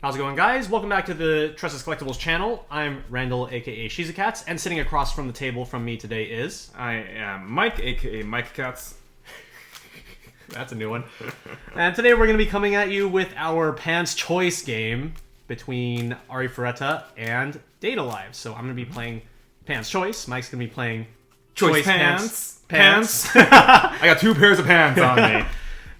How's it going, guys? Welcome back to the Tressa's Collectibles channel. I'm Randall, aka Shizukatz, and sitting across from the table from me today is... I am Mike, aka Mike Katz. That's a new one. And today we're going to be coming at you with our Pants Choice game between Arifureta and Data Live. So I'm going to be playing Pants Choice. Mike's going to be playing Choice Pants. I got two pairs of pants on me.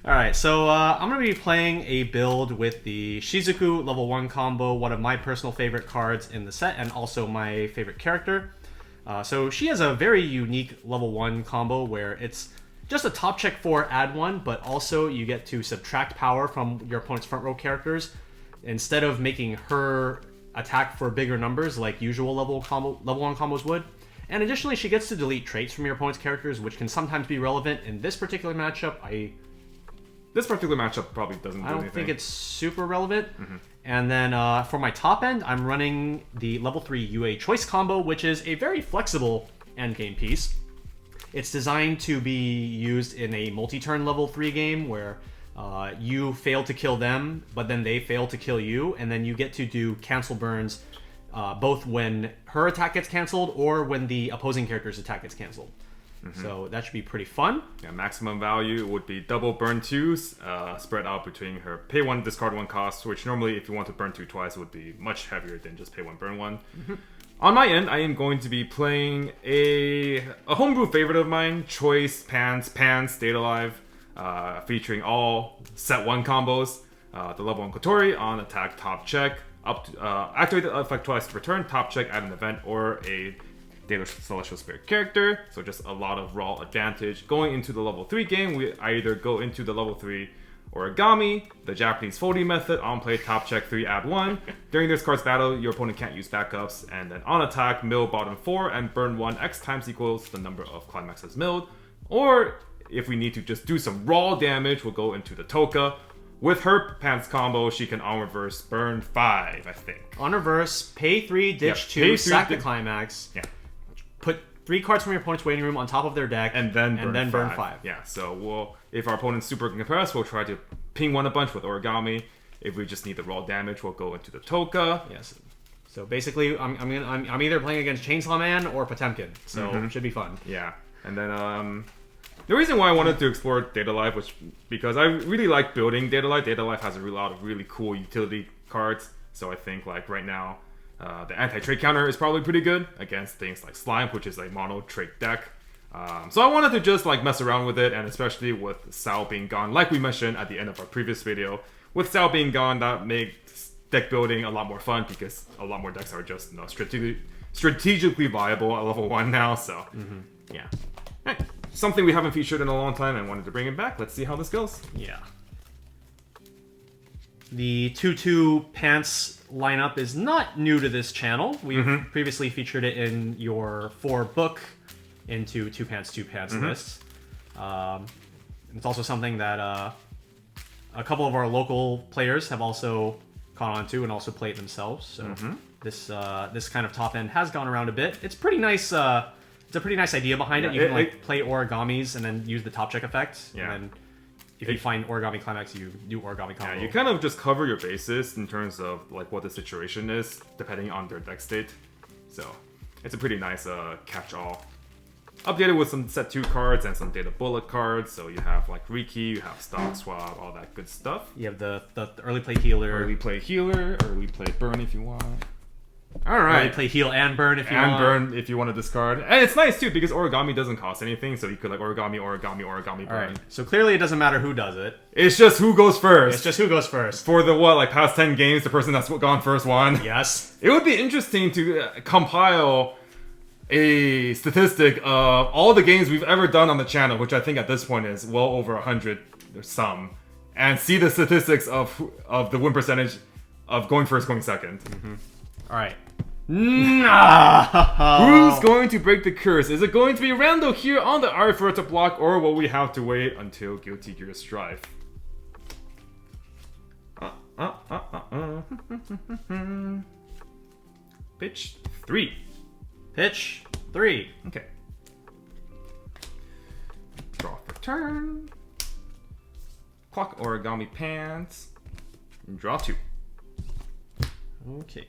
Alright, so I'm going to be playing a build with the Shizuku Lv1 combo, one of my personal favorite cards in the set, and also my favorite character. So she has a very unique level 1 combo where it's just a top check 4, add 1, but also you get to subtract power from your opponent's front row characters instead of making her attack for bigger numbers like usual level 1 combos would. And additionally, she gets to delete traits from your opponent's characters, which can sometimes be relevant. In this particular matchup, This particular matchup probably doesn't do anything. I don't think it's super relevant. And then for my top end, I'm running the level 3 Yue Choice combo, which is a very flexible endgame piece. It's designed to be used in a multi-turn level 3 game where you fail to kill them, but then they fail to kill you, and then you get to do cancel burns both when her attack gets canceled or when the opposing character's attack gets canceled. So that should be pretty fun. Yeah, maximum value would be double burn 2s, spread out between her pay 1, discard 1 cost, which normally if you want to burn 2 twice would be much heavier than just pay 1, burn 1. On my end, I am going to be playing a homebrew favorite of mine, Choice Pants, Data Live, featuring all set 1 combos. The level 1 Kotori on attack, top check, activate the effect twice to return, top check, add an event, or a Data Celestial Spirit character, so just a lot of raw advantage. Going into the level 3 game, we either go into the level 3 Origami, the Japanese folding method, on play, top check 3, add 1. During this card's battle, your opponent can't use backups, and then on attack, mill bottom 4 and burn 1, X times equals the number of climaxes milled. Or, if we need to just do some raw damage, we'll go into the Toka. With her pants combo, she can on reverse burn 5, I think. On reverse, pay 3, ditch 2, sack the climax. Yeah. Put 3 cards from your opponent's waiting room on top of their deck, and then burn 5. Yeah, so if our opponent's super compressed, we'll try to ping 1 a bunch with Origami. If we just need the raw damage, we'll go into the Toka. Yes. So basically, I'm either playing against Chainsaw Man or Potemkin, so it should be fun. Yeah, and then the reason why I wanted to explore Data Life was because I really like building Data Life. Data Life has a lot of really cool utility cards, so I think like right now, the anti-trait counter is probably pretty good against things like Slime, which is a mono-trait deck. So I wanted to just like mess around with it, and especially with Sao being gone, like we mentioned at the end of our previous video. With Sao being gone, that makes deck building a lot more fun because a lot more decks are just strategically viable at level 1 now, so yeah. Hey, something we haven't featured in a long time and wanted to bring it back. Let's see how this goes. Yeah. The 2-2 Pants lineup is not new to this channel. We've previously featured it in your 4-book into 2 Pants lists. It's also something that a couple of our local players have also caught on to and also played themselves. So this kind of top end has gone around a bit. It's pretty nice. It's a pretty nice idea behind it. You can like play Origamis and then use the top check effect. Yeah. And then if you find Origami Climax, you do Origami combo. Yeah, you kind of just cover your bases in terms of like what the situation is, depending on their deck state. So it's a pretty nice catch-all. Updated with some set 2 cards and some data bullet cards. So you have like Riki, you have Stock Swap, all that good stuff. You have the early play healer. Early play healer, early play burn if you want. Alright. Early play heal and burn if you want. And burn if you want to discard. And it's nice too because Origami doesn't cost anything, so you could like Origami, burn. Alright, so clearly it doesn't matter who does it. It's just who goes first. It's just who goes first. For the past 10 games, the person that's gone first won. Yes. It would be interesting to compile a statistic of all the games we've ever done on the channel, which I think at this point is well over 100 or some, and see the statistics of the win percentage of going first, going second. Alright. Who's going to break the curse? Is it going to be Randall here on the Arifureta block, or will we have to wait until Guilty Gear Strife? Pitch 3. Pitch 3. Okay. Draw for turn. Clock Origami Pants. Draw 2. Okay.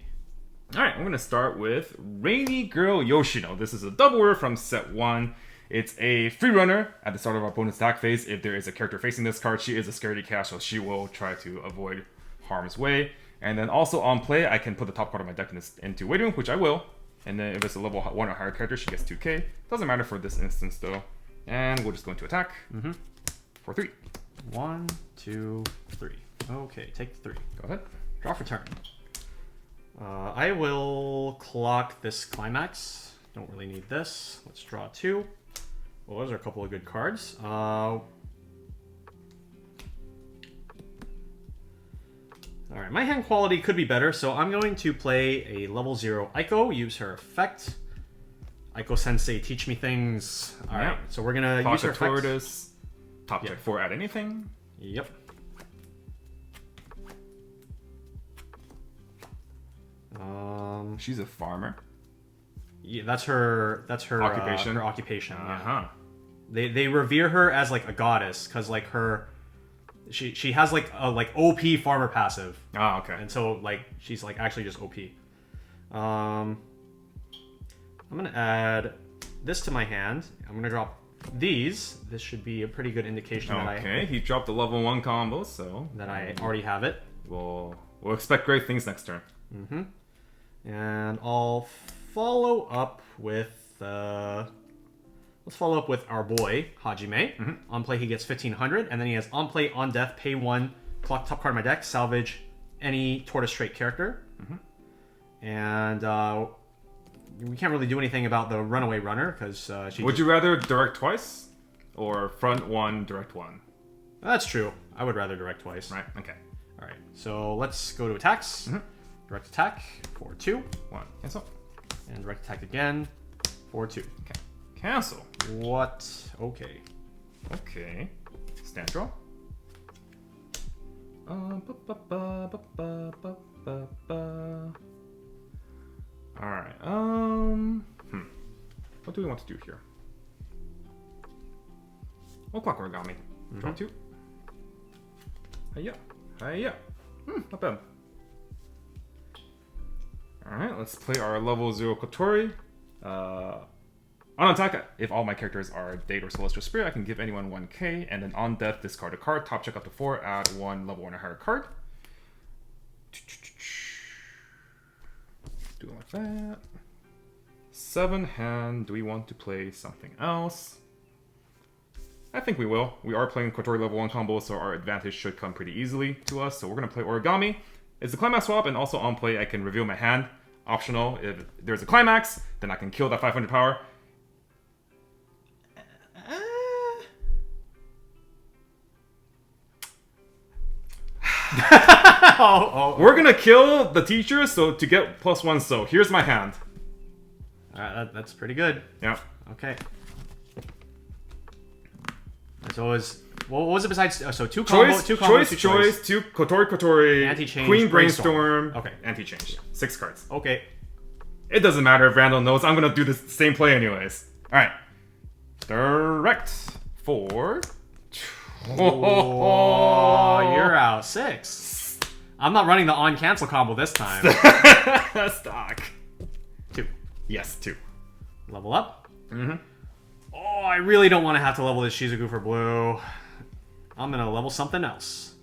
Alright, I'm going to start with Rainy Girl Yoshino. This is a double word from set 1. It's a free runner at the start of our opponent's attack phase. If there is a character facing this card, she is a scaredy cat, so she will try to avoid harm's way. And then also on play, I can put the top card of my deck into waiting room, which I will. And then if it's a level 1 or higher character, she gets 2k. Doesn't matter for this instance though. And we'll just go into attack for 3. 1, 2, 3. Okay, take the 3. Go ahead. Draw for turn. I will clock this climax. Don't really need this. Let's draw 2. Well, those are a couple of good cards. Alright, my hand quality could be better, so I'm going to play a level 0 Aiko, use her effect. Aiko Sensei, teach me things. Alright, so we're gonna use her effect. Tortoise, top check 4, add anything. Yep. She's a farmer. Yeah, that's her Occupation. her occupation. Uh-huh. Yeah. They revere her as like a goddess because like she has like a OP farmer passive. Ah, okay. And so like she's like actually just OP. I'm gonna add this to my hand. I'm gonna drop these. This should be a pretty good indication Okay, he dropped the level 1 combo, so that I already have it. We'll expect great things next turn. And I'll follow up with let's follow up with our boy Hajime. On play he gets 1500, and then he has on play on death pay 1, clock top card of my deck, salvage any tortoise trait character. And we can't really do anything about the runaway runner because she. Would you rather direct twice or front 1 direct 1? That's true. I would rather direct twice. Right. Okay. All right. So let's go to attacks. Direct attack for 2. 1. Cancel. And direct attack again for 2. Okay. Cancel. What? Okay. Okay. Stand draw. Alright. What do we want to do here? We'll clock origami. Draw 2. Hiya. Hiya. Not bad. Alright, let's play our level 0 Kotori. On attack, if all my characters are Date or Celestial Spirit, I can give anyone 1k, and then on death, discard a card, top check up to 4, add 1 level 1 or higher card. Do it like that. 7 hand, do we want to play something else? I think we will. We are playing Kotori level 1 combo, so our advantage should come pretty easily to us, so we're going to play Origami. It's a climax swap, and also on play, I can reveal my hand. Optional, if there's a climax, then I can kill that 500 power. We're gonna kill the teacher, so to get +1, so here's my hand. Alright, that's pretty good. Yeah. Okay. So what was it besides? So two combo, choice, two combo, two choice, 2 Kotori, anti-change, Queen Brainstorm. Okay. Anti-change. 6 cards. Okay. It doesn't matter if Randall knows. I'm gonna do the same play anyways. Alright. Direct 4. Oh, you're out 6. I'm not running the on-cancel combo this time. Stock. 2. Yes, 2. Level up. Oh, I really don't want to have to level this Shizuku for blue. I'm gonna level something else.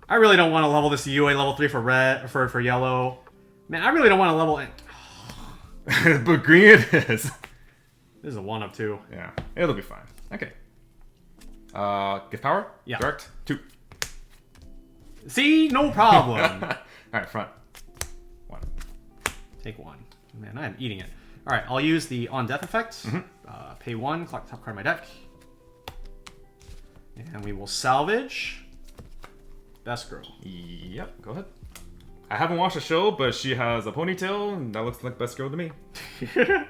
I really don't want to level this Yue Lv3 for red, for yellow. Man, I really don't want to level it. But green it is. This is a 1 of 2. Yeah, it'll be fine. Okay. Gift power? Yeah. Direct 2. See? No problem. Alright, front. 1. Take 1. Man, I'm eating it. Alright, I'll use the on death effect. Pay 1, clock top card of my deck. And we will salvage Best Girl. Yep, go ahead. I haven't watched the show, but she has a ponytail, and that looks like Best Girl to me. Draw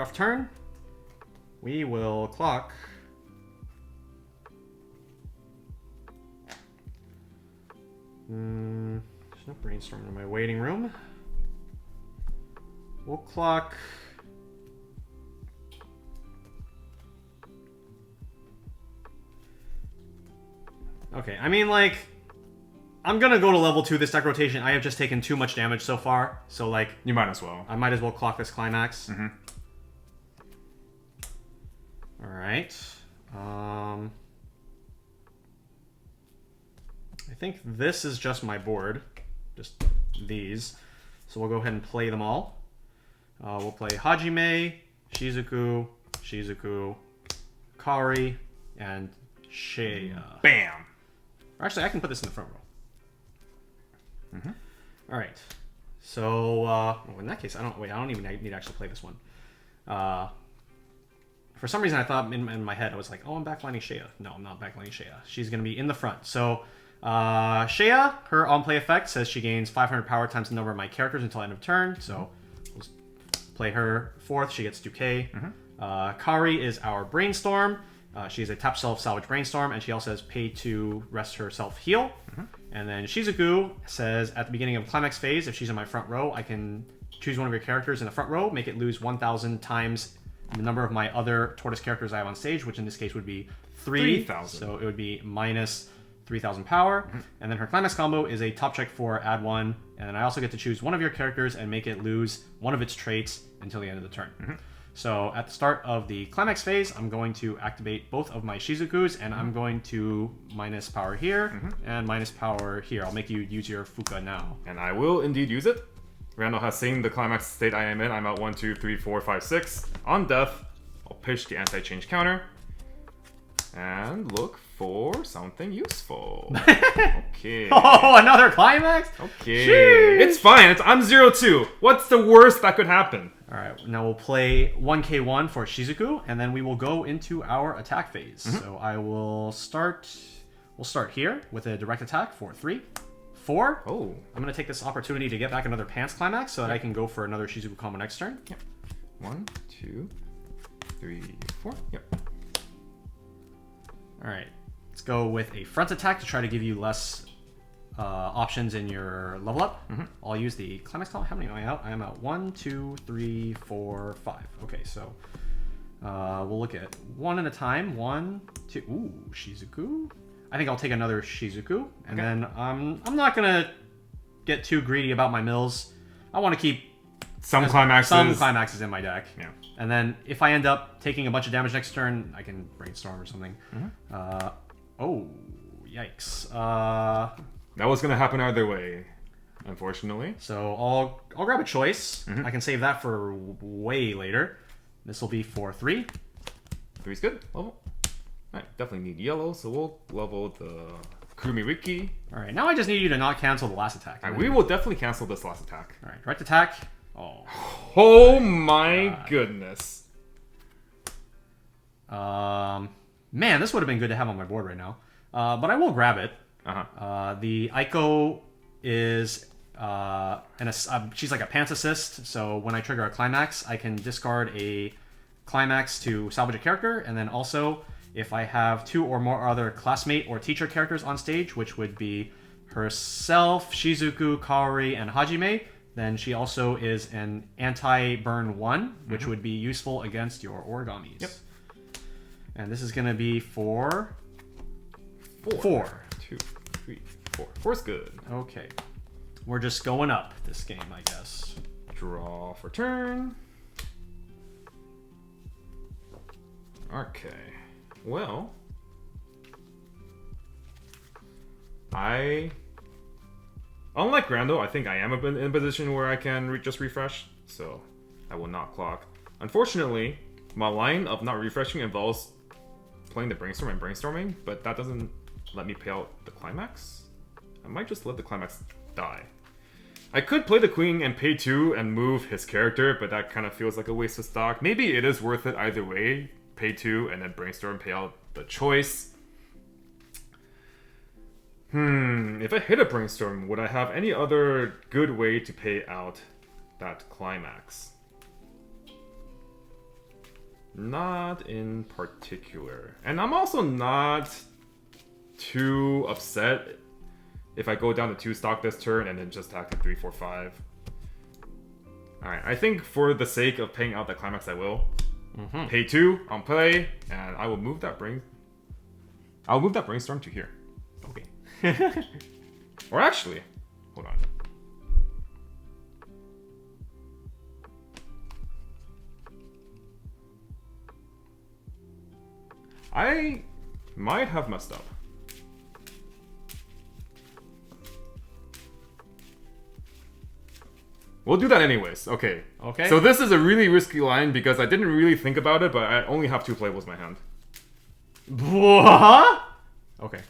for turn. We will clock. There's no brainstorm in my waiting room. We'll clock. Okay, I mean, like, I'm gonna go to level 2 this deck rotation. I have just taken too much damage so far, so like You might as well. I might as well clock this climax. Mm-hmm. All right. I think this is just my board, just these. So we'll go ahead and play them all. We'll play Hajime, Shizuku, Kari, and Shea. Bam! Actually, I can put this in the front row. Mm-hmm. All right. So well, in that case, I don't even need to actually play this one. For some reason, I thought in my head, I was like, oh, I'm backlining Shea. No, I'm not backlining Shea. She's going to be in the front. So Shea, her on-play effect says she gains 500 power times the number of my characters until end of turn. So we'll play her 4th. She gets 2k. Mm-hmm. Kari is our Brainstorm. She is a tap self salvage Brainstorm, and she also has pay to rest herself heal. Mm-hmm. And then Shizuku says at the beginning of climax phase, if she's in my front row, I can choose one of your characters in the front row, make it lose 1,000 times the number of my other tortoise characters I have on stage, which in this case would be 3,000. So it would be minus 3,000 power. Mm-hmm. And then her climax combo is a top check 4, add 1, and then I also get to choose one of your characters and make it lose one of its traits until the end of the turn. Mm-hmm. So at the start of the climax phase, I'm going to activate both of my Shizukus, and I'm going to minus power here and minus power here. I'll make you use your Fuka now. And I will indeed use it. Randall has seen the climax state I am in. I'm at 1, 2, 3, 4, 5, 6. On death, I'll pitch the anti-change counter and look for something useful. Okay. Oh, another climax? Okay. Sheesh. It's fine. I'm 0-2. What's the worst that could happen? All right, now we'll play 1k1 for Shizuku, and then we will go into our attack phase. So I will start. We'll start here with a direct attack for 3, 4. Oh. I'm gonna take this opportunity to get back another pants climax so that I can go for another Shizuku combo next turn. Yep. 1, 2, 3, 4. Yep. All right, let's go with a front attack to try to give you less options in your level up. I'll use the climax column. How many am I out? I am out 1, 2, 3, 4, 5. Okay, so we'll look at one at a time. 1, 2. Ooh, Shizuku. I think I'll take another Shizuku, and then I'm not gonna get too greedy about my mills. I want to keep some climaxes in my deck. Yeah. And then if I end up taking a bunch of damage next turn, I can Brainstorm or something. Oh, yikes. That was gonna happen either way, unfortunately. So I'll grab a choice. I can save that for way later. This will be for 3. 3's good. Level. Alright, definitely need yellow, so we'll level the Kumiriki. Alright, now I just need you to not cancel the last attack. Alright, we will definitely cancel this last attack. Alright, direct attack. Oh my goodness. Man, this would have been good to have on my board right now. But I will grab it. The Aiko is she's like a pants assist, so when I trigger a climax, I can discard a climax to salvage a character, and then also if I have 2 or more other classmate or teacher characters on stage, which would be herself, Shizuku, Kaori, and Hajime, then she also is an anti-burn 1, which would be useful against your origamis. Yep. And this is going to be for 4. 2, 3, 4. 4's good. Okay. We're just going up this game, I guess. Draw for turn. Okay. Well, unlike Randall, I think I am in a position where I can just refresh, so I will not clock. Unfortunately, my line of not refreshing involves playing the Brainstorm and Brainstorming, but that doesn't let me pay out the climax. I might just let the climax die. I could play the Queen and pay 2 and move his character, but that kind of feels like a waste of stock. Maybe it is worth it either way. Pay 2 and then Brainstorm, pay out the choice. If I hit a Brainstorm, would I have any other good way to pay out that climax? Not in particular. And I'm also not too upset if I go down to 2 stock this turn and then just attack the 3, 4, 5. Alright, I think for the sake of paying out that climax, I will. Pay 2 on play, and I will move that Brainstorm to here. Okay. Or actually, hold on. I might have messed up. We'll do that anyways. Okay. Okay. So this is a really risky line because I didn't really think about it, but I only have 2 playable in my hand. What? Okay.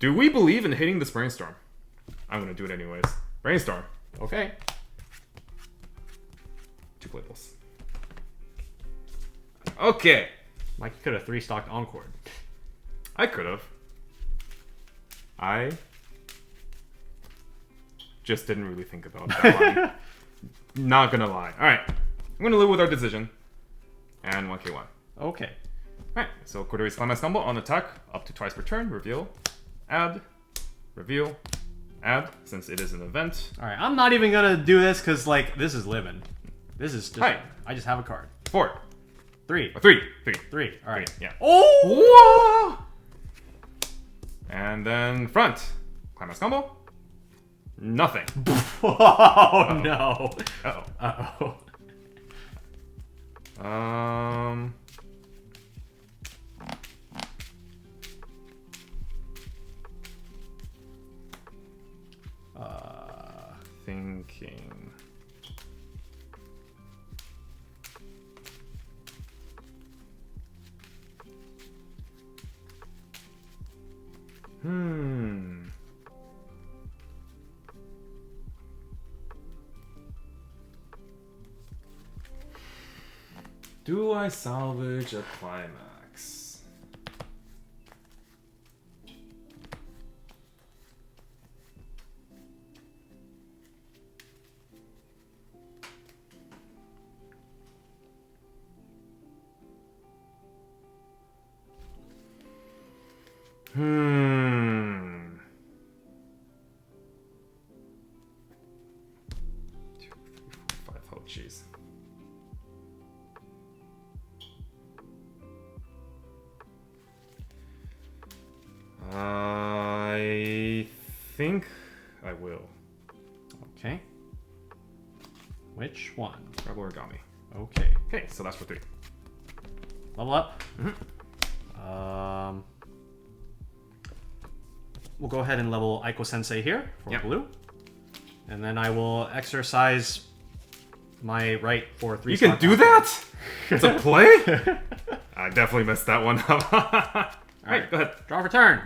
Do we believe in hitting this brainstorm? I'm gonna do it anyways. Brainstorm. Okay. 2 playables. Okay. Mike could have 3-stocked Encore. I could have. I just didn't really think about that line. Not gonna lie. Alright. I'm gonna live with our decision. And 1k1. Okay. Alright, so Kotori's Climax combo on attack, up to twice per turn, reveal, add, reveal, add, since it is an event. Alright, I'm not even gonna do this because, like, this is living. This is just. Hi. I just have a card. 4. 3. 3. 3. Alright. Yeah. Oh! Whoa! And then front. Climax combo. Nothing. Oh, no. Uh-oh. Uh-oh. Thinking. Do I salvage a climax? Two, three, four, five. Oh, jeez. I think I will. Okay. Which one? Grab origami. Okay. Okay, so that's for 3. Level up. Mm-hmm. We'll go ahead and level Aiko Sensei here for Yep. blue. And then I will exercise my right for 3. You can do that? It's a play? I definitely messed that one up. Alright, go ahead. Draw for turn.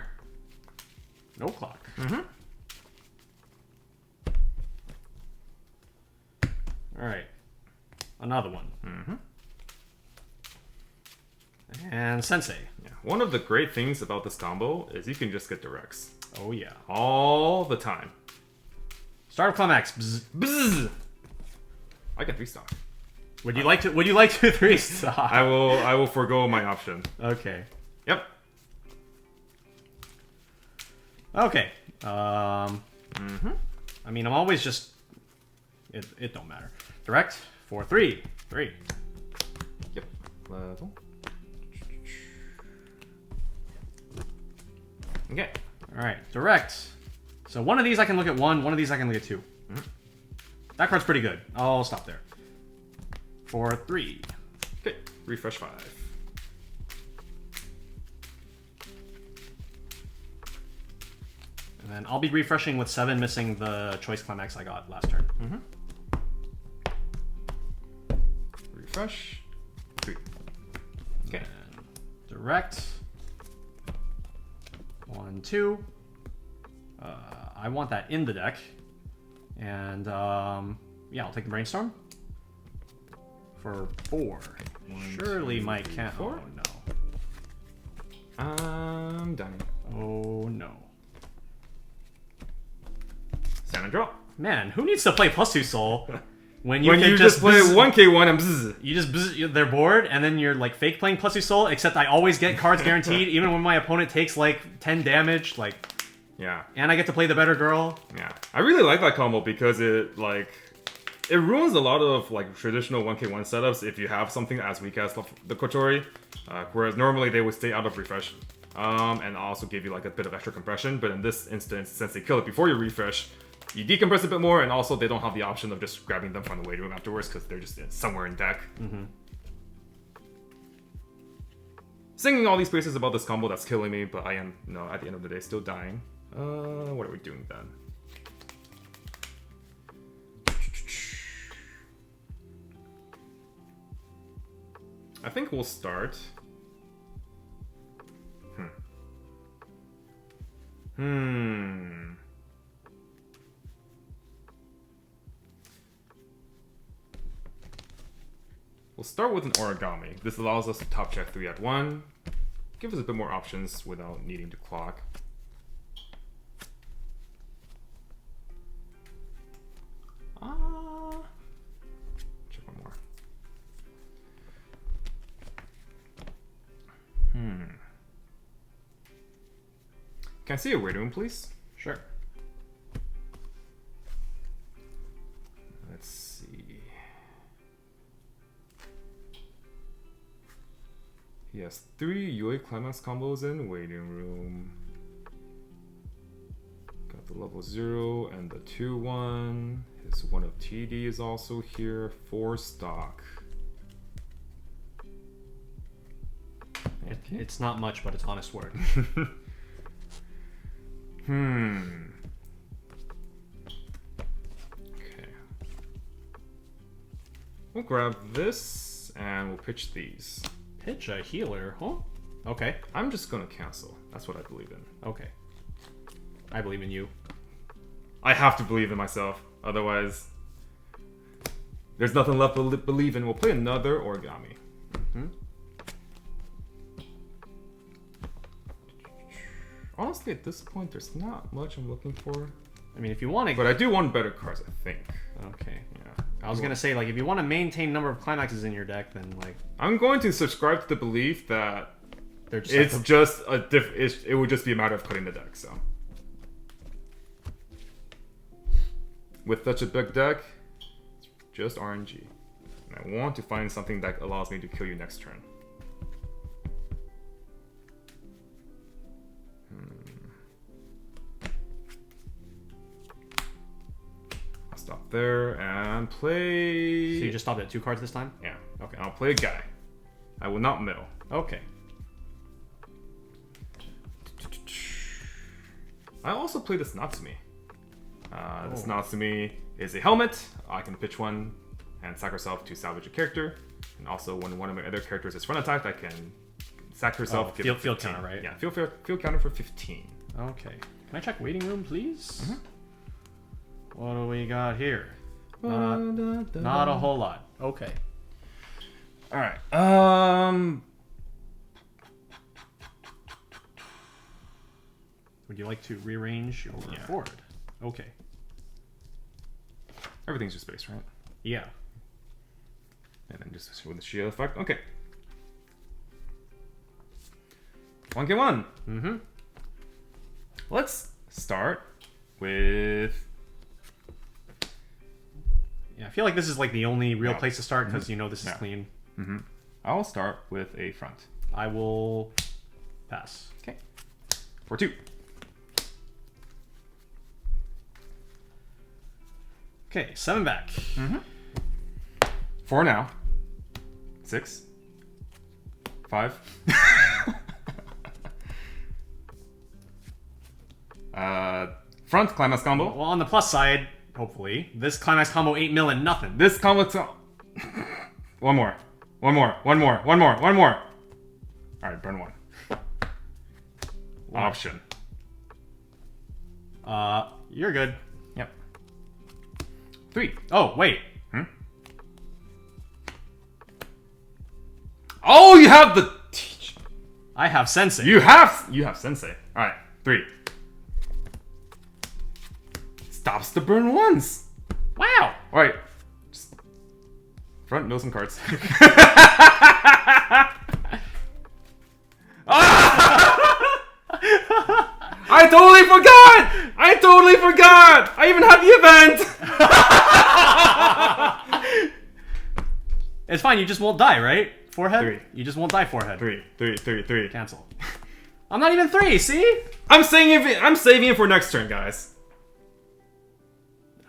No clock. Alright. Another one. And Sensei. Yeah. One of the great things about this combo is you can just get directs. Oh yeah. All the time. Start of climax. Bzz. Bzzz. I can 3-stock. Would you like to 3-stock? I will forego my option. Okay. Yep. Okay. I mean, I'm always just. It don't matter. Direct for 3. 3. Yep. Level. Okay. All right. Direct. So one of these I can look at 1. One of these I can look at 2. That card's pretty good. I'll stop there. For 3. Okay. Refresh 5. And then I'll be refreshing with 7, missing the choice climax I got last turn. Refresh. 3. Okay. And direct. 1, 2. I want that in the deck. And yeah, I'll take the brainstorm. For 4. Surely Mike can't. 4? Oh no. I'm done. Oh no. Stand and draw. Man, who needs to play +2 soul when When can you just play bzz- 1k1 and bzz. You just they're bored, and then you're like fake playing +2 soul. Except I always get cards guaranteed, even when my opponent takes like 10 damage. Like, Yeah. and I get to play the better girl. Yeah. I really like that combo because it ruins a lot of like traditional 1k1 setups if you have something as weak as the Kotori, whereas normally they would stay out of refresh. and also give you like a bit of extra compression. But in this instance, since they kill it before you refresh, you decompress a bit more, and also they don't have the option of just grabbing them from the waiting room afterwards because they're just somewhere in deck. Singing all these praises about this combo that's killing me, but I am, at the end of the day, still dying. What are we doing then? I think we'll start. We'll start with an origami. This allows us to top check 3 at 1. Give us a bit more options without needing to clock. Check one more. Can I see a waiting room, please? Sure. Let's see. He has 3 Yue Climax combos in waiting room. Got the level 0 and the 2-1. His 1 of TD is also here. 4 stock. It's not much, but it's honest work. Okay. We'll grab this and we'll pitch these. Pitch a healer, huh? Okay. I'm just gonna cancel. That's what I believe in. Okay. I believe in you. I have to believe in myself. Otherwise, there's nothing left to believe in. We'll play another origami. Honestly, at this point, there's not much I'm looking for. I mean, if you want to... But I do want better cards, I think. Okay. Yeah. I was going to say, like, if you want to maintain number of climaxes in your deck, then, like... I'm going to subscribe to the belief that they're just it's just a it would just be a matter of cutting the deck, so. With such a big deck, it's just RNG. And I want to find something that allows me to kill you next turn. I'll stop there and play... So you just stopped at 2 cards this time? Yeah. Okay, I'll play a guy. I will not mill. Okay. I also play this Natsumi. This Natsumi is a helmet. I can pitch one and sack herself to salvage a character. And also, when one of my other characters is front attacked, I can sack herself. Field counter, right? Yeah, field counter for 15. Okay. Can I check waiting room, please? What do we got here? Not a whole lot. Okay. All right. Would you like to rearrange your board? Okay. Everything's just base, right? Yeah. And then just with the shield effect. Okay. 1k1. Let's start with... Yeah, I feel like this is like the only real place to start because you know this is clean. I'll start with a front. I will pass. Okay. For 2. Okay, 7 back. 4 now. 6. 5. Front climax combo. Well, on the plus side, hopefully, this climax combo 8 mil and nothing. This combo. One more. Alright, burn 1. Option. You're good. Yep. 3. Oh, wait. Oh, you have the... I have sensei. You have sensei. Alright, 3. Stops the burn once. Wow. Alright. Front, mill some cards. I totally forgot! I even had the event! It's fine, you just won't die, right? Forehead? 3. You just won't die forehead. 3. Cancel. I'm not even 3, see? I'm saving it for next turn, guys.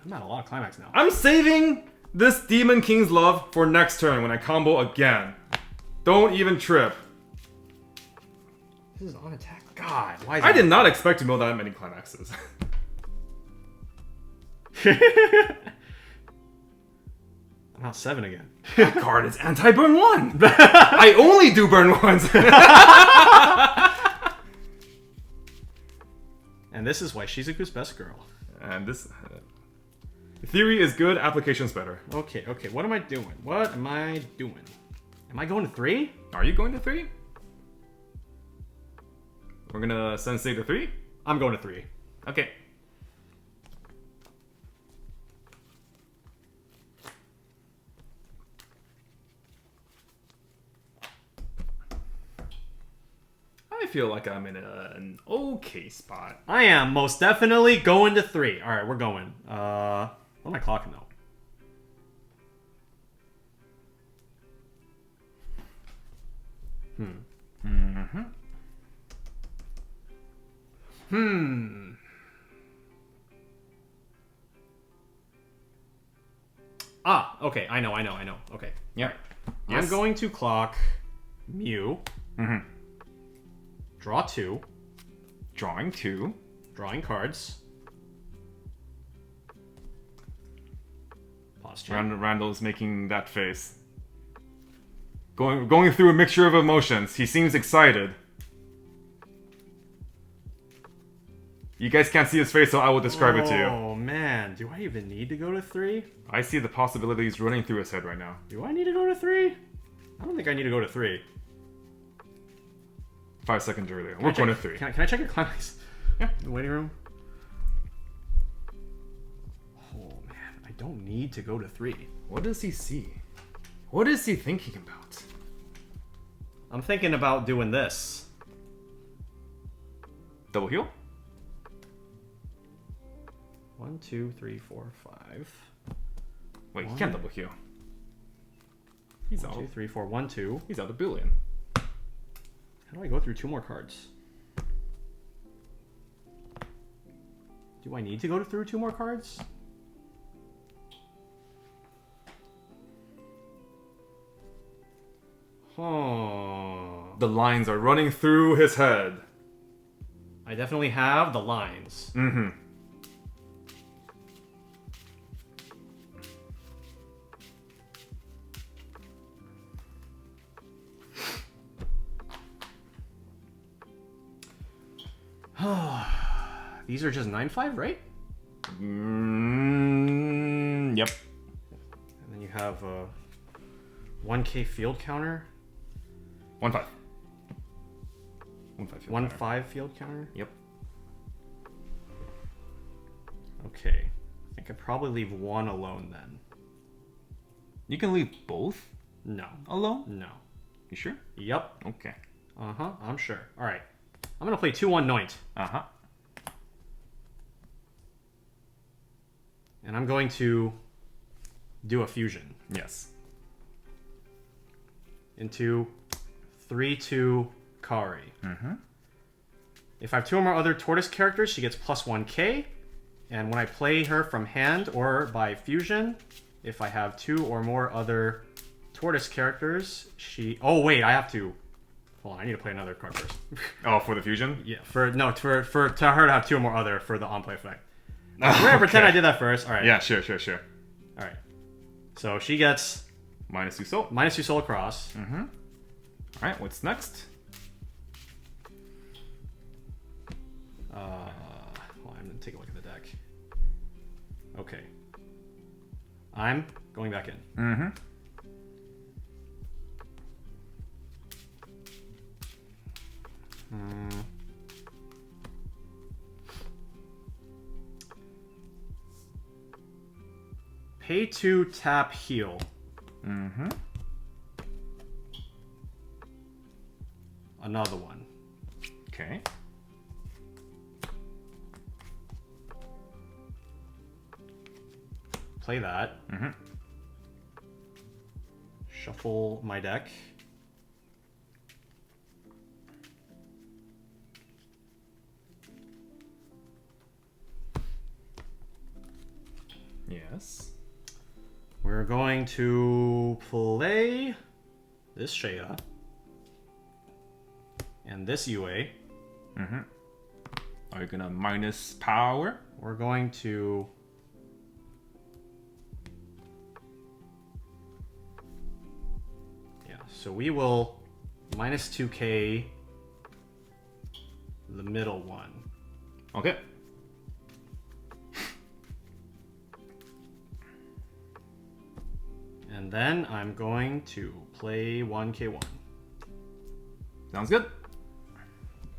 I'm at a lot of climax now. I'm saving this Demon King's Love for next turn when I combo again. Don't even trip. This is on attack. God, why is I did not expect to mill that many climaxes. I'm out 7 again. That card is anti-burn 1! I only do burn 1s! And this is why Shizuku's best girl. And this... theory is good, application's better. Okay, what am I doing? Am I going to 3? Are you going to 3? We're gonna sensei to 3? I'm going to 3. Okay. I feel like I'm in an okay spot. I am most definitely going to 3. Alright, we're going. What am I clocking though? Ah, okay, I know. Okay. Yeah. Right. Yes. I'm going to clock Mew. Draw 2. Drawing 2. Drawing cards. Pause chain. Randall's making that face. Going through a mixture of emotions. He seems excited. You guys can't see his face, so I will describe it to you. Oh man, do I even need to go to 3? I see the possibilities running through his head right now. Do I need to go to 3? I don't think I need to go to 3. 5 seconds earlier. We're going to 3. Can I check your climax? Yeah. In the waiting room? Oh man, I don't need to go to 3. What does he see? What is he thinking about? I'm thinking about doing this. Double heal? 1, 2, 3, 4, 5. Wait, he can't double heal. He's 1, out. 2, 3, 4, 1, 2. He's out a billion. How do I go through 2 more cards? Do I need to go through 2 more cards? Huh. The lines are running through his head. I definitely have the lines. Mm-hmm. These are just 9/5, right? Yep. And then you have a 1k field counter. 1/5. 1/5. 1/5 field counter. Yep. Okay. I think I'd probably leave 1 alone then. You can leave both No. alone? No. You sure? Yep. Okay. Uh-huh. I'm sure. Alright. I'm gonna play 2/1 Noint. Uh-huh. And I'm going to do a fusion Yes. into 3/2 Kari. Mm-hmm. If I have 2 or more other tortoise characters, she gets plus 1k. And when I play her from hand or by fusion, if I have 2 or more other tortoise characters, she... Oh, wait, I have to... Hold on, I need to play another card first. Oh, for the fusion? Yeah, to her to have 2 or more other for the on-play effect. We're gonna pretend I did that first. Alright. Yeah, sure. Alright. So she gets... -2 soul. -2 soul across. Mm-hmm. Alright, what's next? Hold on, I'm gonna take a look at the deck. Okay. I'm going back in. Mm-hmm. Pay 2, tap, heal. Mm-hmm. Another one. Okay. Play that. Mm-hmm. Shuffle my deck. Yes. We're going to play this Shaya and this Yue. Mm-hmm. Are you gonna minus power? We're going to... Yeah, so we will minus 2k the middle one. Okay. And then I'm going to play 1k1. Sounds good.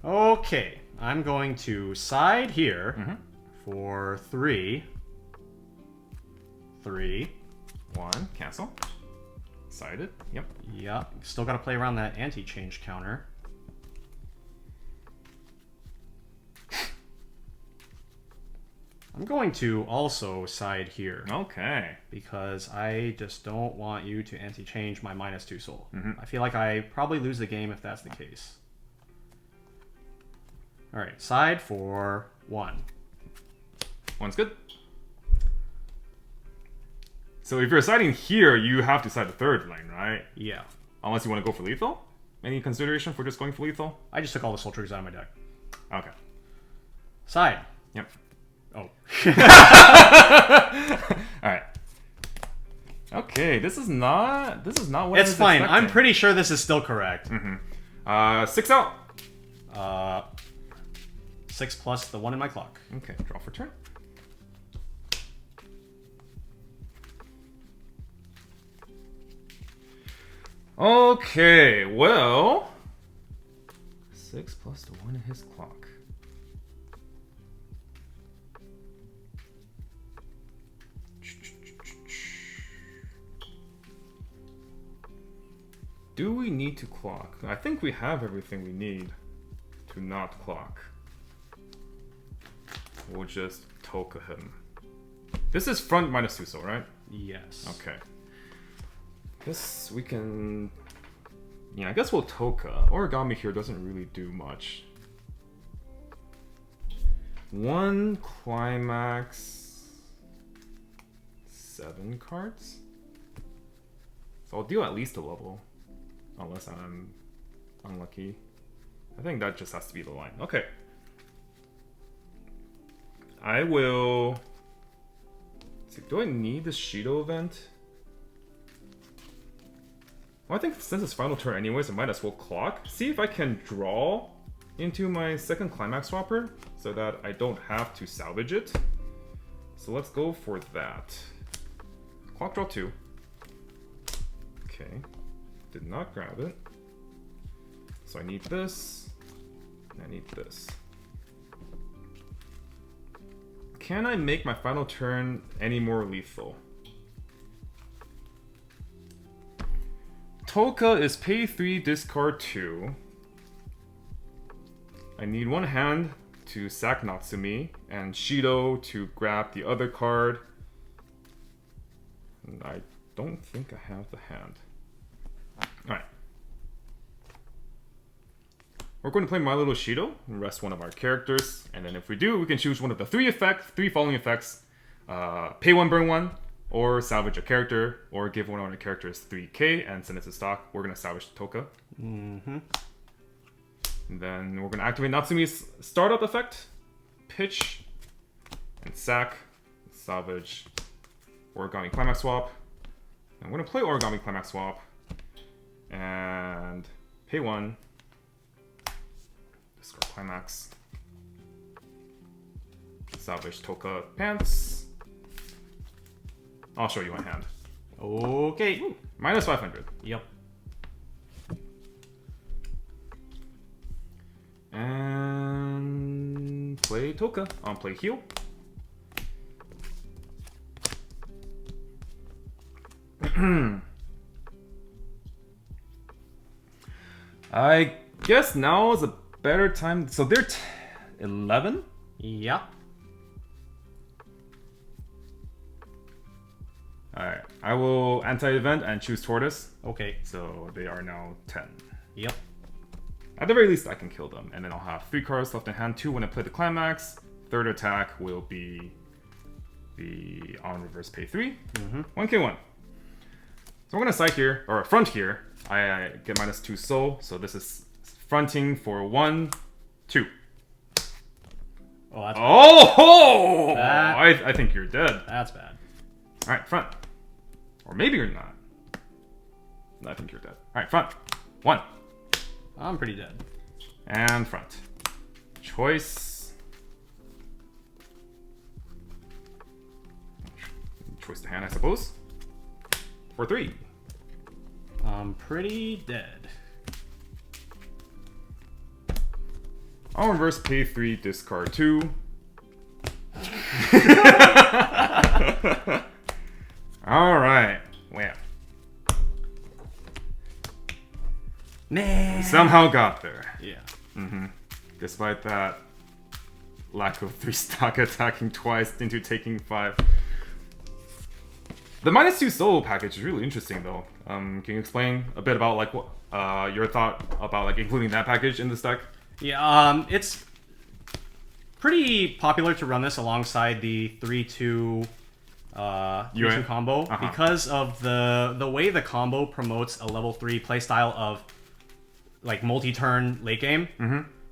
Okay, I'm going to side here for 3. 3. 1, cancel. Sided, yep. Yeah, still got to play around that anti-change counter. I'm going to also side here. Okay. Because I just don't want you to anti-change my -2 soul. I feel like I probably lose the game if that's the case. Alright, side for 1. 1's good. So if you're siding here, you have to side the third lane, right? Yeah. Unless you want to go for lethal? Any consideration for just going for lethal? I just took all the soul triggers out of my deck. Okay. Side. Yep. Oh. Alright. Okay, this is not what It's I was fine. expecting. I'm pretty sure this is still correct. 6 out. 6 plus the 1 in my clock. Okay, draw for turn. Okay, well... 6 plus the 1 in his clock. Do we need to clock? I think we have everything we need to not clock. We'll just Toka him. This is front -2 soul, right? Yes. Okay. Guess we can... Yeah, I guess we'll Toka. Origami here doesn't really do much. 1 climax... 7 cards? So I'll deal at least a level. Unless I'm unlucky. I think that just has to be the line. Okay. I will... Let's see, do I need the Shido event? Well, I think since it's final turn anyways, I might as well clock. See if I can draw into my second climax swapper so that I don't have to salvage it. So let's go for that. Clock draw 2. Okay. Did not grab it. So I need this. And I need this. Can I make my final turn any more lethal? Toka is pay 3, discard 2. I need 1 hand to sack Natsumi, and Shido to grab the other card. And I don't think I have the hand. Alright. We're going to play My Little Shido and rest one of our characters. And then if we do, we can choose one of the 3 following effects. Pay 1, burn 1, or salvage a character, or give one of our characters 3k and send it to stock. We're going to salvage the Toka. And then we're going to activate Natsumi's startup effect. Pitch, and sack, salvage, Origami Climax Swap. And we're going to play Origami Climax Swap. And pay 1. Discard Climax. Salvage Toka Pants. I'll show you my hand. Okay. Ooh, minus 500. Yep. And play Toka. I'll play heal. I guess now is a better time. So they're 11? Yep. Alright, I will anti-event and choose Tortoise. Okay. So they are now 10. Yep. At the very least, I can kill them. And then I'll have 3 cards left in hand. 2 when I play the Climax. Third attack will be the on reverse pay 3. 1k1. So I'm gonna side here, or front here. I get -2 soul, so this is fronting for 1, 2. Oh, that's I think you're dead. That's bad. Alright, front. Or maybe you're not. I think you're dead. Alright, front. 1. I'm pretty dead. And front. Choice. Choice to hand, I suppose. For 3. I'm pretty dead. I'll reverse pay 3, discard 2. Alright. Wow. Man. Somehow got there. Yeah. Despite that lack of 3 stock attacking twice into taking 5. The -2 soul package is really interesting though. Can you explain a bit about like what your thought about like including that package in this deck? Yeah, it's pretty popular to run this alongside the 3-2 Yue combo because of the way the combo promotes a level 3 playstyle of like multi-turn late game.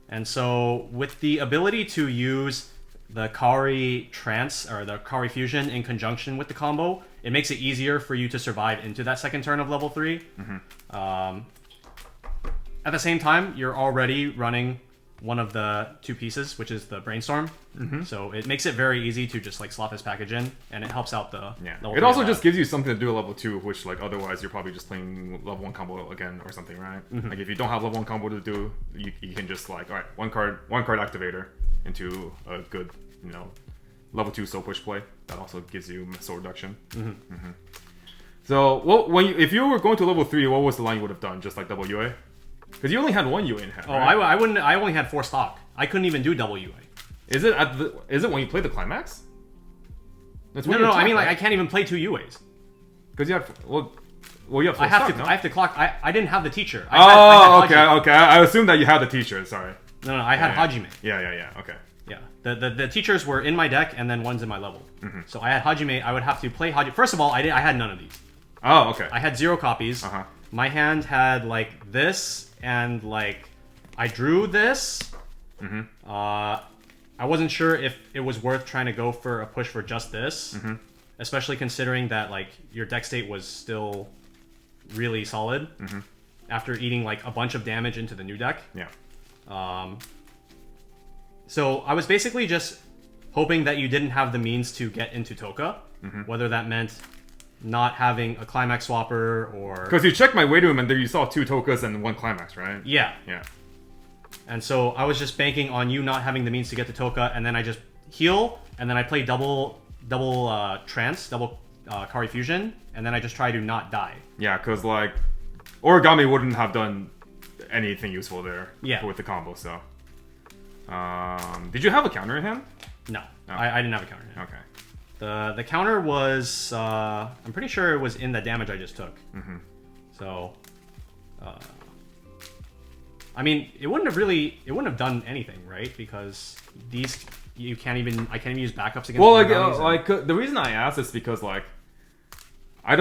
And so with the ability to use the Kaori Trance or the Kaori Fusion in conjunction with the combo, it makes it easier for you to survive into that second turn of level 3. At the same time, you're already running one of the 2 pieces, which is the Brainstorm. So it makes it very easy to just like slot this package in, and it helps out the level It also just gives you something to do at level 2, which like otherwise you're probably just playing level 1 combo again or something, right? Like if you don't have level 1 combo to do, you can just like, alright, one card activator into a good, you know, level 2 soul push play. That also gives you soul reduction. So if you were going to level 3, what was the line you would have done? Just like double Yue? Because you only had 1 Yue in hand. Oh, right? I wouldn't. I only had 4 stock. I couldn't even do double Yue. Is it when you play the climax? That's No. I mean, like I can't even play 2 Yues. Because you have you have. I have to clock. I didn't have the teacher. I had okay. I assumed that you had the teacher. Sorry. No. I had Hajime. Yeah. Okay. Yeah. The teachers were in my deck, and then one's in my level. So I had Hajime. I would have to play Hajime. First of all, I had none of these. Oh, okay. I had 0 copies. My hand had like this, and like I drew this. I wasn't sure if it was worth trying to go for a push for just this, especially considering that like your deck state was still really solid after eating like a bunch of damage into the new deck. Yeah. So I was basically just hoping that you didn't have the means to get into Toka, whether that meant not having a climax swapper or... Because you checked my waiting room and there you saw 2 Tokas and 1 climax, right? Yeah. Yeah. And so I was just banking on you not having the means to get to Toka, and then I just heal, and then I play double Trance, double Kaori Fusion, and then I just try to not die. Yeah, because like Origami wouldn't have done anything useful there with the combo, so... did you have a counter in hand? No, I didn't have a counter in hand. Okay. The counter was, I'm pretty sure it was in the damage I just took. So, I mean, it wouldn't have done anything, right? Because these, I can't even use backups against. Well, the reason I asked is because like, I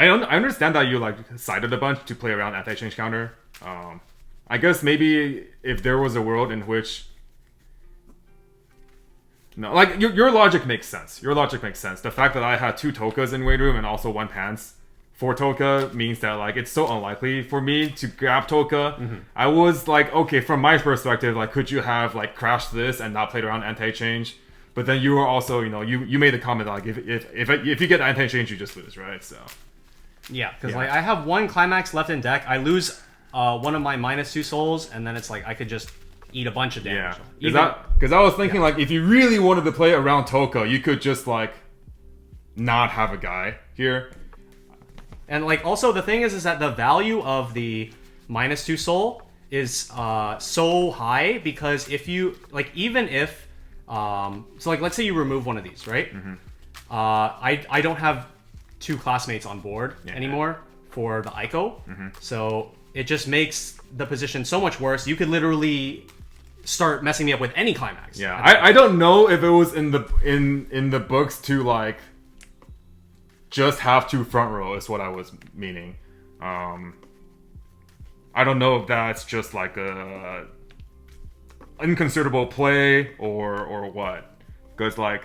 understand that you like sided a bunch to play around anti-change counter. I guess maybe if there was a world in which no, like your logic makes sense. Your logic makes sense. The fact that I had 2 Tokas in waiting room and also 1 pants for Toka means that like it's so unlikely for me to grab Toka. I was like, okay, from my perspective, like could you have like crashed this and not played around anti-change? But then you were also, you know, you made the comment like if you get anti-change, you just lose, right? So yeah, because like I have 1 climax left in deck. I lose one of my -2 souls, and then it's like I could just eat a bunch of damage. Yeah, because I was thinking like if you really wanted to play around Toka, you could just like not have a guy here. And like also the thing is that the value of the -2 soul is so high, because if you like, even if so like let's say you remove one of these, right? I don't have 2 classmates on board anymore for the Ico, so it just makes the position so much worse. You could literally start messing me up with any climax. Yeah, I don't know if it was in the books to like just have 2 front row is what I was meaning. I don't know if that's just like a inconsiderable play or what, because like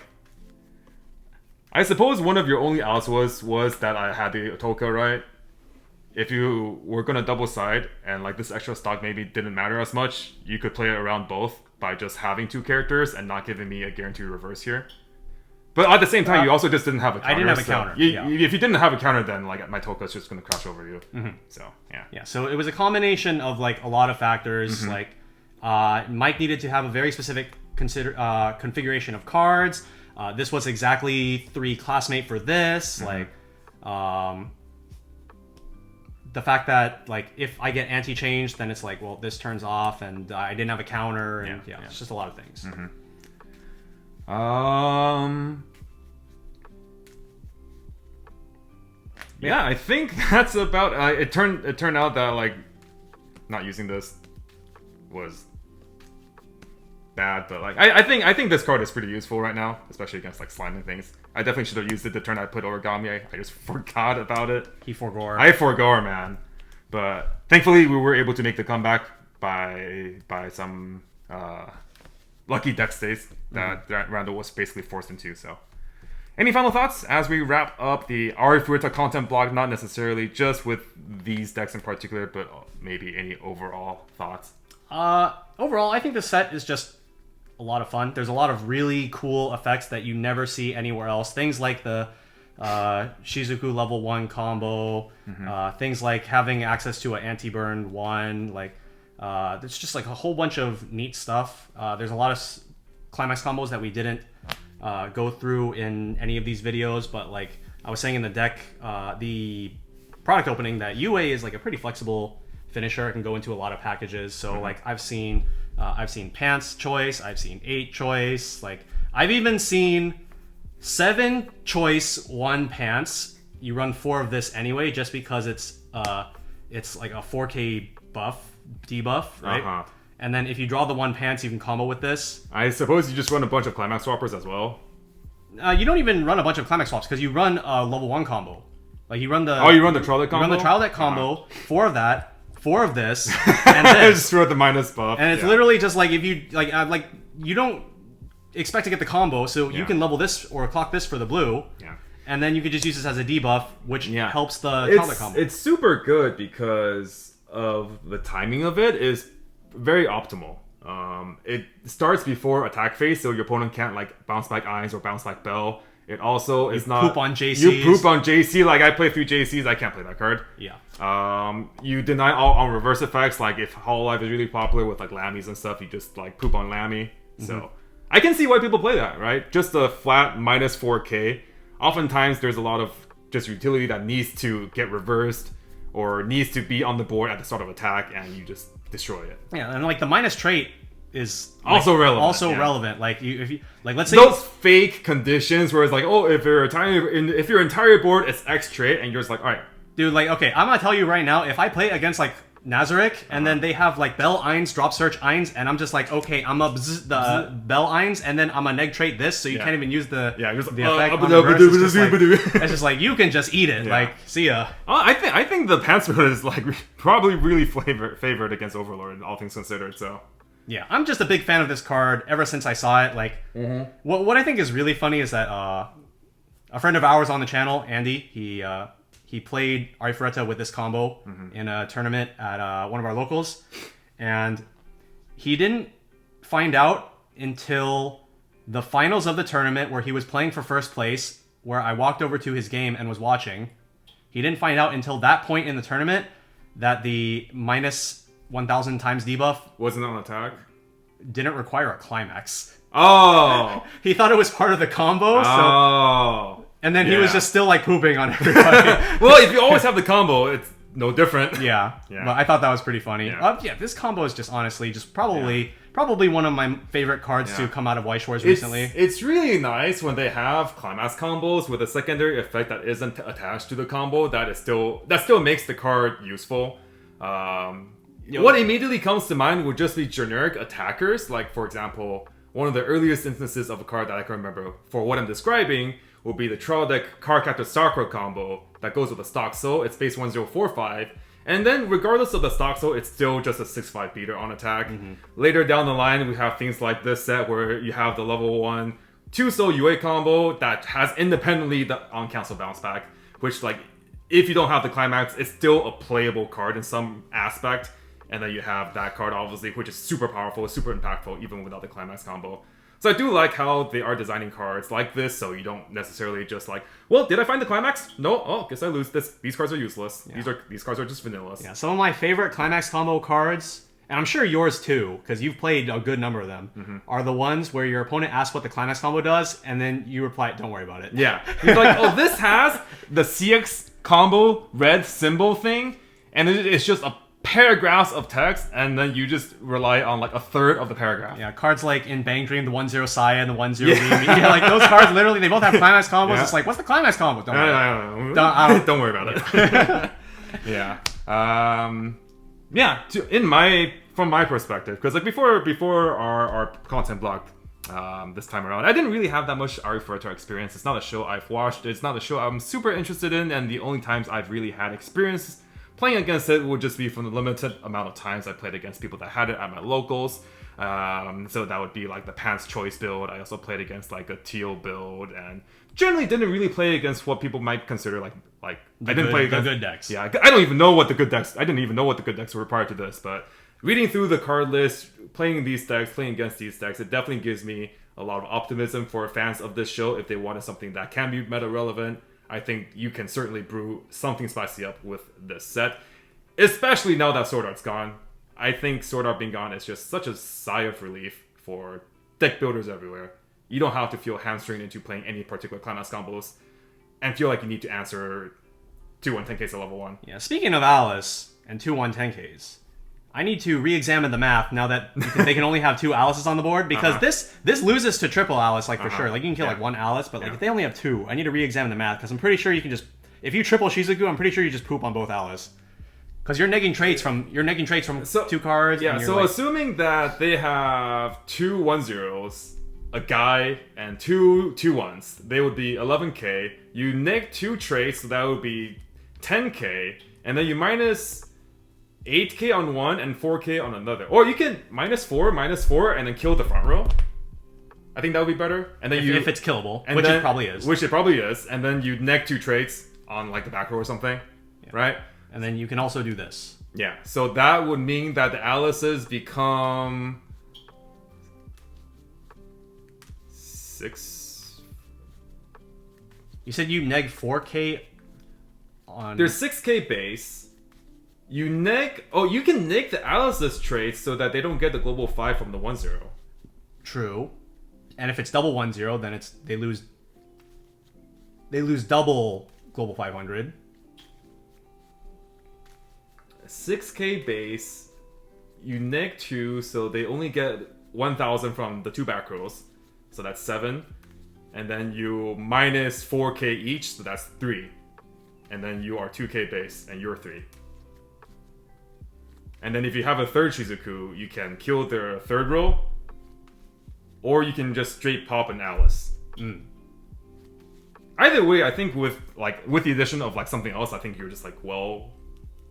I suppose one of your only outs was that I had the Otoka, right? If you were gonna double side and like this extra stock maybe didn't matter as much, you could play it around both by just having 2 characters and not giving me a guaranteed reverse here. But at the same time, you also just didn't have a counter. I didn't have a counter. If you didn't have a counter, then like my Toka's just gonna crash over you. So yeah. Yeah. So it was a combination of like a lot of factors. Like Mike needed to have a very specific configuration of cards. This was exactly 3 classmate for this. Like the fact that like if I get anti-change, then it's like, well, this turns off, and I didn't have a counter, and it's just a lot of things. Yeah, I think that's about. It turned out that like not using this was bad, but like I think this card is pretty useful right now, especially against like slimy things. I definitely should have used it the turn I put origami. I just forgot about it. He forgore. I forgore, man. But thankfully we were able to make the comeback by some lucky deck states that Randall was basically forced into. So, any final thoughts as we wrap up the Arifureta content block? Not necessarily just with these decks in particular, but maybe any overall thoughts. Overall, I think the set is just a lot of fun. There's a lot of really cool effects that you never see anywhere else. Things like the Shizuku Lv1 combo, things like having access to an anti-burn 1, like there's just like a whole bunch of neat stuff. There's a lot of climax combos that we didn't go through in any of these videos, but like I was saying in the deck, the product opening, that Yue is like a pretty flexible finisher. It can go into a lot of packages. So like I've seen pants choice, I've seen 8 choice, like I've even seen 7 choice 1 pants. You run 4 of this anyway, just because it's like a 4K debuff, right? And then if you draw the 1 pants, you can combo with this. I suppose you just run a bunch of climax swappers as well. You don't even run a bunch of climax swaps, because you run a level 1 combo. Like you run the you run the trial deck combo. You run the trial deck combo, 4 of that, 4 of this, and this. Just throw the minus buff. And it's literally just like if you like you don't expect to get the combo, so you can level this or clock this for the blue. Yeah. And then you could just use this as a debuff, which helps the trial deck combo. It's super good because of the timing of it is very optimal. It starts before attack phase, so your opponent can't like bounce back Eyes or bounce back Bell. It also is not... poop on JCs. You poop on JC. Like, I play a few JCs. I can't play that card. Yeah. You deny all on reverse effects. Like, if Hololive is really popular with, like, Lammies and stuff, you just, like, poop on Lammy. So, I can see why people play that, right? Just a flat minus 4K. Oftentimes, there's a lot of just utility that needs to get reversed or needs to be on the board at the start of attack, and you just destroy it. Yeah, and, like, the minus trait is also relevant. Relevant. Like if you like, let's say those fake conditions where it's like, oh, if your entire board is X trait, and you're just like, all right, dude, like, okay, I'm gonna tell you right now, if I play against like Nazarick and then they have like Bell Eins, drop search Eins, and I'm just like, okay, I'm a the Bell Eins, and then I'm a neg trait this, so you can't even use the effect. It's just like you can just eat it. Like, see ya. I think the pants mode is like probably really favored against Overlord, all things considered. So. Yeah, I'm just a big fan of this card ever since I saw it. Like, what I think is really funny is that a friend of ours on the channel, Andy, he played Arifureta with this combo in a tournament at one of our locals, and he didn't find out until the finals of the tournament where he was playing for first place, where I walked over to his game and was watching. He didn't find out until that point in the tournament that the minus 1000 times debuff wasn't on attack, didn't require a climax. Oh. He thought it was part of the combo. So, and then he was just still like pooping on everybody. Well, if you always have the combo, it's no different. Yeah. But I thought that was pretty funny. This combo is just honestly just probably one of my favorite cards to come out of Weiss Schwarz recently. It's really nice when they have climax combos with a secondary effect that isn't attached to the combo that still makes the card useful. what immediately comes to mind would just be generic attackers. Like, for example, one of the earliest instances of a card that I can remember for what I'm describing will be the Trial Deck Card Captor Starcrow combo that goes with a Stock Soul. It's base 1045. And then, regardless of the Stock Soul, it's still just a 6-5 beater on attack. Later down the line, we have things like this set where you have the level 1 2-soul Yue combo that has independently the on-cancel bounce back, which, like, if you don't have the climax, it's still a playable card in some aspect. And then you have that card, obviously, which is super powerful, super impactful, even without the climax combo. So I do like how they are designing cards like this, so you don't necessarily just like, well, did I find the climax? No, oh, guess I lose this. These cards are useless. Yeah. These cards are just vanillas. Yeah, some of my favorite climax combo cards, and I'm sure yours too, because you've played a good number of them, are the ones where your opponent asks what the climax combo does, and then you reply, don't worry about it. Yeah. He's like, oh, this has the CX combo red symbol thing, and it's just a paragraphs of text, and then you just rely on like a third of the paragraph. Yeah, cards like in Bang Dream, the 1-0 Saya and the 1-0 Mimi. Yeah, like those cards literally, they both have climax combos. Yeah. It's like, what's the climax combo? Don't worry. No. Don't worry about it. Yeah. From my perspective, because like before our content block this time around, I didn't really have that much Arifureta experience. It's not a show I've watched. It's not a show I'm super interested in, and the only times I've really had experience playing against it would just be from the limited amount of times I played against people that had it at my locals. So that would be like the Pants Choice build. I also played against like a Teal build, and generally didn't really play against what people might consider like I didn't play against the good decks. Yeah, I don't even know what the good decks. I didn't even know what the good decks were prior to this. But reading through the card list, playing these decks, playing against these decks, it definitely gives me a lot of optimism for fans of this show if they wanted something that can be meta relevant. I think you can certainly brew something spicy up with this set, especially now that Sword Art's gone. I think Sword Art being gone is just such a sigh of relief for deck builders everywhere. You don't have to feel hamstringed into playing any particular climax combos and feel like you need to answer 2-1 10Ks at level 1. Yeah, speaking of Alice and 2-1 10Ks, I need to re-examine the math now that they can only have 2 Alices on the board, because this loses to triple Alice, like, for sure. Like, you can kill, like, 1 Alice, but, like, if they only have 2, I need to re-examine the math, because I'm pretty sure you can just... If you triple Shizuku, I'm pretty sure you just poop on both Alice. Because you're negging traits from 2 cards. Yeah, and so like, assuming that they have 2 1-0s, a guy, and 2 2-1s, they would be 11k. You neg 2 traits, so that would be 10k, and then you minus 8k on one and 4k on another. Or you can minus 4, and then kill the front row. I think that would be better. And then if it's killable, which it probably is. Which it probably is. And then you neg 2 traits on like the back row or something, right? And then you can also do this. Yeah, so that would mean that the Alices become 6. You said you neg 4k on... There's 6k base. You neg... Oh, you can neg the Alice's traits so that they don't get the global 5 from the 1-0. True. And if it's double 1-0, then it's they lose double global 500. 6k base. You neg 2, so they only get 1,000 from the 2 back rows. So that's 7. And then you minus 4k each, so that's 3. And then you are 2k base, and you're 3. And then if you have a third Shizuku, you can kill their third row, or you can just straight pop an Alice. Either way, I think with the addition of like something else, I think you're just like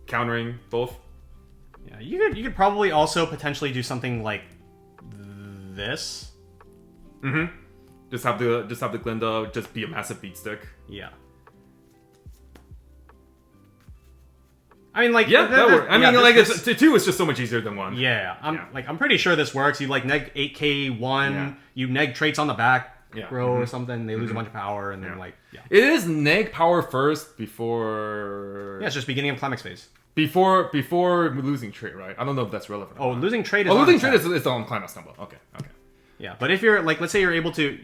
countering both. Yeah, you could probably also potentially do something like this. Just have the Glinda just be a massive beat stick. Yeah. I mean, like, that works. I mean, like, 2 is just so much easier than 1. Yeah, I'm pretty sure this works. You like neg 8k1, you neg traits on the back row or something. They lose a bunch of power, and then it is neg power first before. Yeah, it's just beginning of climax phase. Before losing trait, right? I don't know if that's relevant. Oh, losing trait is. Losing trait is on climax combo. Okay. Yeah, but if you're like, let's say you're able to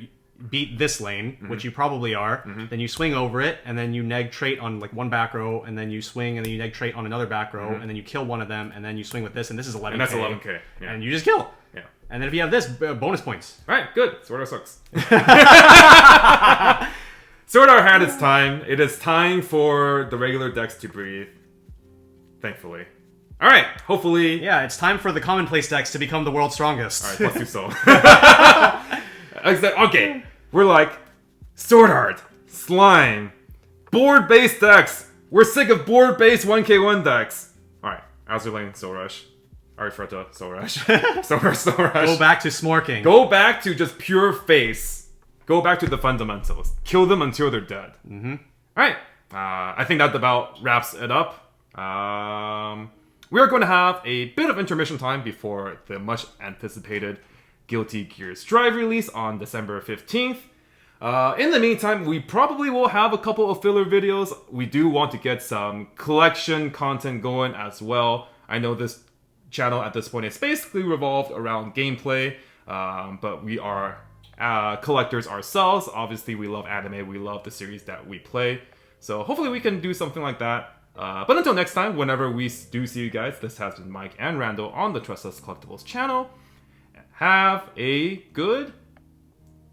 beat this lane, which you probably are, then you swing over it, and then you neg trait on like 1 back row, and then you swing, and then you neg trait on another back row, and then you kill one of them, and then you swing with this, and this is 11k. And that's 11k. Yeah. And you just kill. Yeah. And then if you have this, bonus points. Right, good. Sword Art sucks. Sword Art had its time. It is time for the regular decks to breathe. Thankfully. Alright, hopefully... Yeah, it's time for the commonplace decks to become the world's strongest. Alright, plus 2 soul. Okay, we're like, Sword Art, Slime, board-based decks. We're sick of board-based 1k1 decks. Alright, Azure Lane, Soul Rush. Arifureta, Soul Rush. Soul Rush, Soul Rush. Go back to smorking. Go back to just pure face. Go back to the fundamentals. Kill them until they're dead. Alright, I think that about wraps it up. We are going to have a bit of intermission time before the much anticipated Guilty Gear Strive release on December 15th. In the meantime, we probably will have a couple of filler videos. We do want to get some collection content going as well. I know this channel at this point is basically revolved around gameplay, but we are collectors ourselves. Obviously, we love anime. We love the series that we play. So hopefully we can do something like that. But until next time, whenever we do see you guys, this has been Mike and Randall on the Tressa's Collectibles channel. Have a good...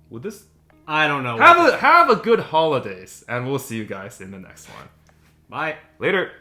Would this... I don't know. Have a good holidays, and we'll see you guys in the next one. Bye. Later.